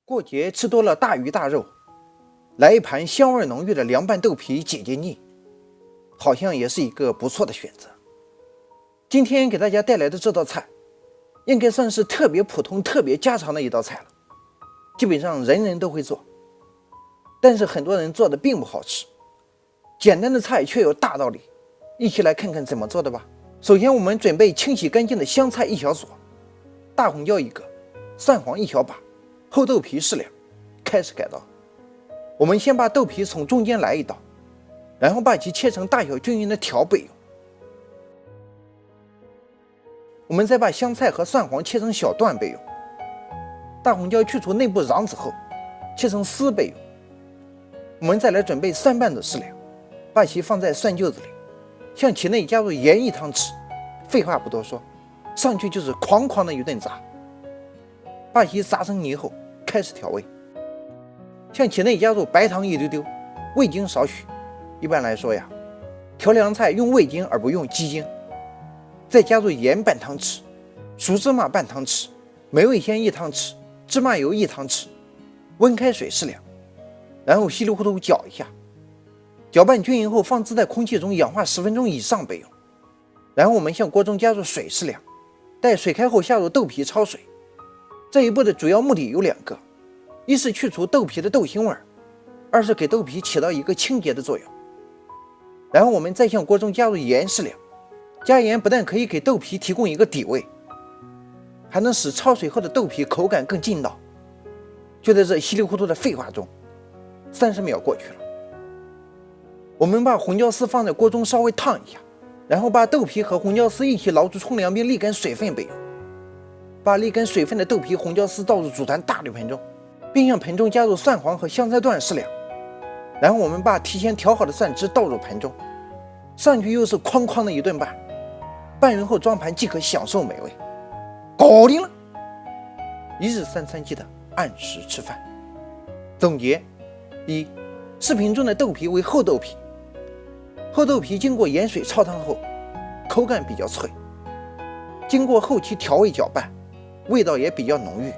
过节吃多了大鱼大肉，来一盘香味浓郁的凉拌豆皮解解腻，好像也是一个不错的选择。今天给大家带来的这道菜，应该算是特别普通、特别家常的一道菜了，基本上人人都会做，但是很多人做的并不好吃。简单的菜却有大道理，一起来看看怎么做的吧。首先，我们准备清洗干净的香菜1小撮，大红椒1个，蒜黄1小把，厚豆皮适量。开始改刀，我们先把豆皮从中间来一刀，然后把其切成大小均匀的条备用。我们再把香菜和蒜黄切成小段备用。大红椒去除内部瓤子后，切成丝备用。我们再来准备蒜瓣子适量，把其放在蒜臼子里，向其内加入盐1汤匙。废话不多说，上去就是哐哐的一顿炸。把其炸成泥后，开始调味，向其内加入白糖1丢丢，味精少许。一般来说呀，调凉菜用味精而不用鸡精。再加入盐半汤匙，熟芝麻半汤匙，美味鲜1汤匙，芝麻油1汤匙，温开水适量，然后稀里糊涂搅一下，搅拌均匀后放置在空气中氧化10分钟以上备用。然后我们向锅中加入水适量，待水开后下入豆皮焯水。这一步的主要目的有2个，一是去除豆皮的豆腥味，二是给豆皮起到一个清洁的作用。然后我们再向锅中加入盐适量，加盐不但可以给豆皮提供一个底味，还能使焯水后的豆皮口感更劲道。就在这稀里糊涂的废话中，30秒过去了，我们把红椒丝放在锅中稍微烫一下，然后把豆皮和红椒丝一起捞出冲凉并沥干水分备用。把沥干水分的豆皮、红椒丝倒入煮团大铝盆中，并向盆中加入蒜黄和香菜段适量。然后我们把提前调好的蒜汁倒入盆中，上去又是哐哐的一顿拌。拌匀后装盘即可享受美味，搞定了！一日3餐记得按时吃饭。总结：1. 视频中的豆皮为厚豆皮，厚豆皮经过盐水焯烫后，口感比较脆，经过后期调味搅拌，味道也比较浓郁。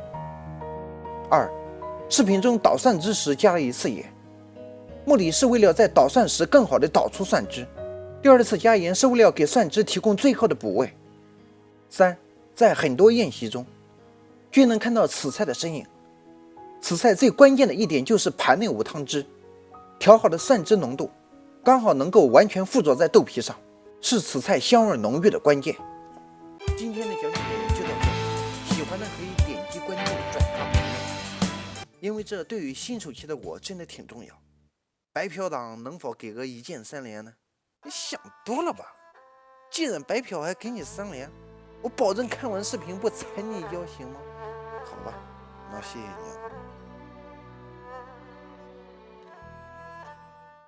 2. 视频中捣蒜汁时加了1次盐，目的是为了在捣蒜时更好地捣出蒜汁。第2次加盐是为了给蒜汁提供最后的补味。3. 在很多宴席中均能看到此菜的身影。此菜最关键的一点就是盘内无汤汁，调好的蒜汁浓度刚好能够完全附着在豆皮上，是此菜香味浓郁的关键。今天的讲解就到这里，喜欢的可以点击关注、转发评论，因为这对于新手期的我真的挺重要。白嫖党能否给个1键3连呢？你想多了吧，既然白嫖还给你3连，我保证看完视频不踩你一脚，行吗？好吧，那谢谢你了。